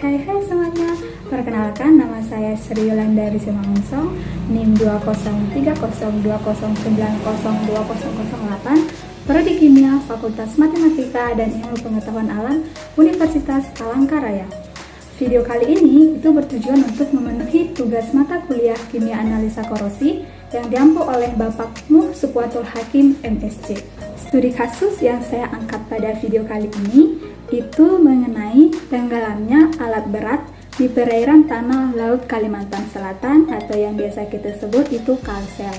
Hai semuanya, perkenalkan nama saya Sri Yolanda Rizal Mangungsong, NIM 2030309020008, Prodi Kimia, Fakultas Matematika dan Ilmu Pengetahuan Alam, Universitas Palangkaraya. Video kali ini itu bertujuan untuk memenuhi tugas mata kuliah Kimia Analisa Korosi yang diampu oleh Bapak Muh Supuatul Hakim, MSc. Studi kasus yang saya angkat pada video kali ini itu mengenai tenggelamnya alat berat di perairan tanah laut Kalimantan Selatan atau yang biasa kita sebut itu Kalsel.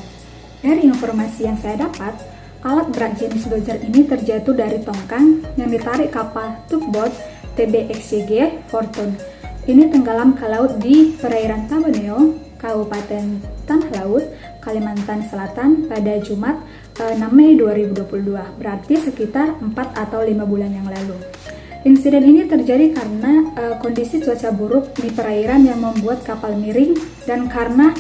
Dari informasi yang saya dapat, alat berat jenis dozer ini terjatuh dari tongkang yang ditarik kapal tugboat TBXYG Fortune. Ini tenggelam ke laut di perairan Tabuneo, Kabupaten Tanah Laut, Kalimantan Selatan pada Jumat 6 Mei 2022, berarti sekitar 4 atau 5 bulan yang lalu. Insiden ini terjadi karena kondisi cuaca buruk di perairan yang membuat kapal miring dan karena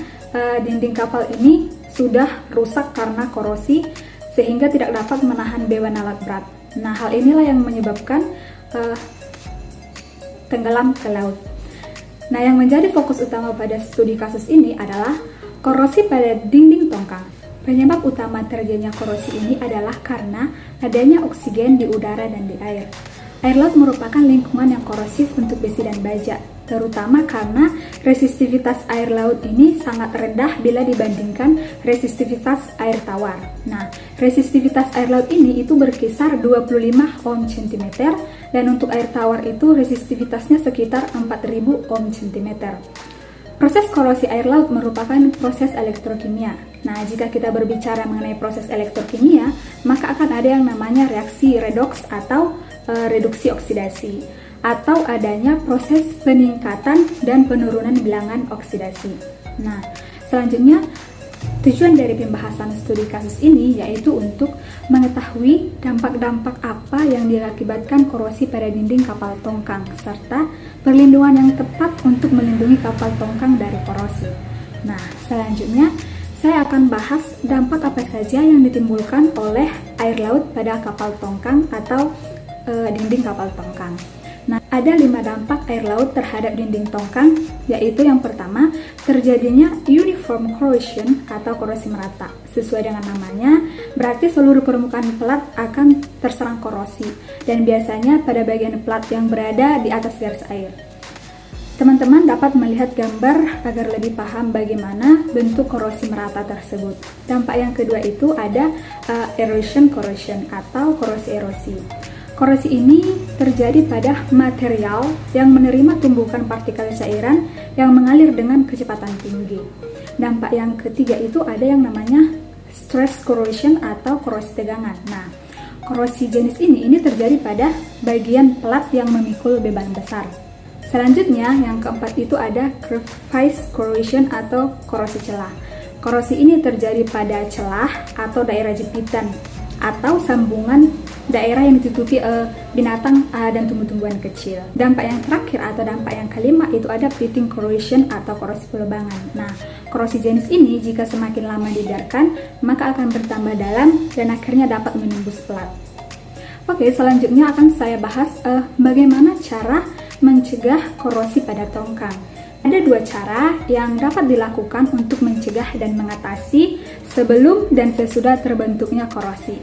dinding kapal ini sudah rusak karena korosi sehingga tidak dapat menahan beban alat berat. Nah, hal inilah yang menyebabkan tenggelam ke laut. Nah, yang menjadi fokus utama pada studi kasus ini adalah korosi pada dinding tongkang. Penyebab utama terjadinya korosi ini adalah karena adanya oksigen di udara dan di air. Air laut merupakan lingkungan yang korosif untuk besi dan baja, terutama karena resistivitas air laut ini sangat rendah bila dibandingkan resistivitas air tawar. Nah, resistivitas air laut ini itu berkisar 25 ohm cm dan untuk air tawar itu resistivitasnya sekitar 4000 ohm cm. Proses korosi air laut merupakan proses elektrokimia. Nah, jika kita berbicara mengenai proses elektrokimia, maka akan ada yang namanya reaksi redoks atau reduksi oksidasi, atau adanya proses peningkatan dan penurunan bilangan oksidasi. Nah, selanjutnya tujuan dari pembahasan studi kasus ini yaitu untuk mengetahui dampak-dampak apa yang diakibatkan korosi pada dinding kapal tongkang serta perlindungan yang tepat untuk melindungi kapal tongkang dari korosi. Nah, selanjutnya saya akan bahas dampak apa saja yang ditimbulkan oleh air laut pada kapal tongkang atau dinding kapal tongkang. Nah, ada 5 dampak air laut terhadap dinding tongkang, yaitu yang pertama, terjadinya uniform corrosion atau korosi merata. Sesuai dengan namanya, berarti seluruh permukaan plat akan terserang korosi, dan biasanya pada bagian plat yang berada di atas garis air. Teman-teman dapat melihat gambar agar lebih paham bagaimana bentuk korosi merata tersebut. Dampak yang kedua itu ada erosion corrosion atau korosi erosi. Korosi ini terjadi pada material yang menerima tumbukan partikel cairan yang mengalir dengan kecepatan tinggi. Dampak yang ketiga itu ada yang namanya stress corrosion atau korosi tegangan. Nah, korosi jenis ini terjadi pada bagian plat yang memikul beban besar. Selanjutnya, yang keempat itu ada crevice corrosion atau korosi celah. Korosi ini terjadi pada celah atau daerah jepitan atau sambungan daerah yang ditutupi binatang dan tumbuh-tumbuhan kecil. Dampak yang terakhir atau dampak yang kelima itu ada pitting corrosion atau korosi pelubangan. Nah, korosi jenis ini jika semakin lama dibiarkan, maka akan bertambah dalam dan akhirnya dapat menembus plat. Oke, selanjutnya akan saya bahas bagaimana cara mencegah korosi pada tongkang. Ada 2 cara yang dapat dilakukan untuk mencegah dan mengatasi sebelum dan sesudah terbentuknya korosi,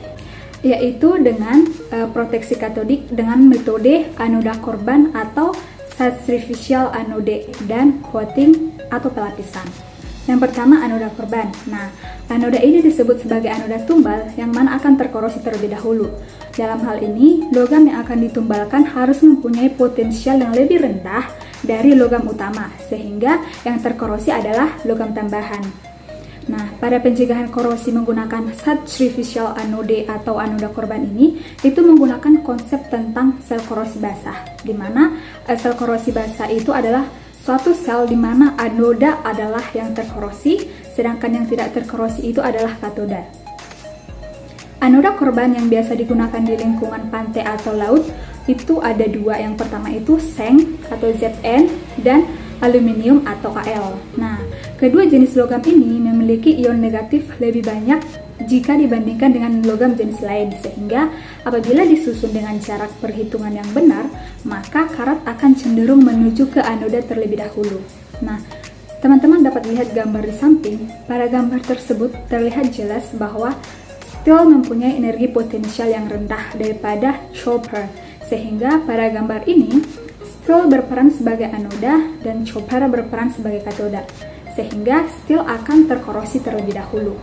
yaitu dengan proteksi katodik dengan metode anoda korban atau sacrificial anode dan coating atau pelapisan. Yang pertama, anoda korban. Nah, anoda ini disebut sebagai anoda tumbal yang mana akan terkorosi terlebih dahulu. Dalam hal ini, logam yang akan ditumbalkan harus mempunyai potensial yang lebih rendah dari logam utama, sehingga yang terkorosi adalah logam tambahan. Nah, pada pencegahan korosi menggunakan sacrificial anode atau anoda korban ini, itu menggunakan konsep tentang sel korosi basah, di mana sel korosi basah itu adalah suatu sel di mana anoda adalah yang terkorosi, sedangkan yang tidak terkorosi itu adalah katoda. Anoda korban yang biasa digunakan di lingkungan pantai atau laut itu ada 2. Yang pertama itu seng atau Zn dan aluminium atau Al. Nah, kedua jenis logam ini memiliki ion negatif lebih banyak jika dibandingkan dengan logam jenis lain, sehingga apabila disusun dengan cara perhitungan yang benar, maka karat akan cenderung menuju ke anoda terlebih dahulu. Nah, teman-teman dapat lihat gambar di samping. Pada gambar tersebut terlihat jelas bahwa steel mempunyai energi potensial yang rendah daripada copper, sehingga pada gambar ini steel berperan sebagai anoda dan copper berperan sebagai katoda, sehingga steel akan terkorosi terlebih dahulu.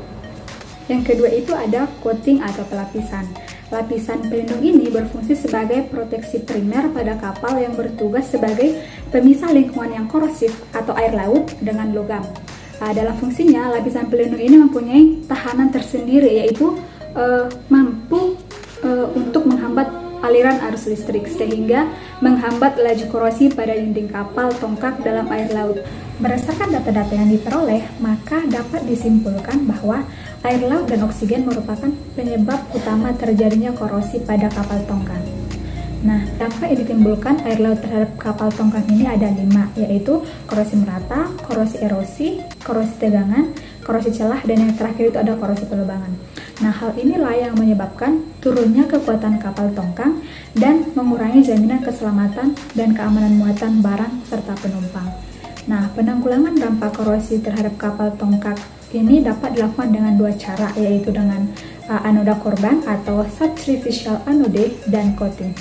Yang kedua itu ada coating atau pelapisan. Lapisan pelindung ini berfungsi sebagai proteksi primer pada kapal yang bertugas sebagai pemisah lingkungan yang korosif atau air laut dengan logam. Dalam fungsinya, lapisan pelindung ini mempunyai tahanan tersendiri, yaitu mampu untuk menghambat aliran arus listrik, sehingga menghambat laju korosi pada dinding kapal tongkang dalam air laut. Berdasarkan data-data yang diperoleh, maka dapat disimpulkan bahwa air laut dan oksigen merupakan penyebab utama terjadinya korosi pada kapal tongkang. Nah, dampak yang ditimbulkan air laut terhadap kapal tongkang ini ada 5, yaitu korosi merata, korosi erosi, korosi tegangan, korosi celah, dan yang terakhir itu ada korosi pelubangan. Nah, hal inilah yang menyebabkan turunnya kekuatan kapal tongkang dan mengurangi jaminan keselamatan dan keamanan muatan barang serta penumpang. Nah, penanggulangan dampak korosi terhadap kapal tongkang ini dapat dilakukan dengan 2 cara, yaitu dengan anoda korban atau substitutional anode dan coating.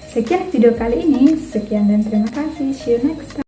Sekian video kali ini, sekian dan terima kasih. See you next time.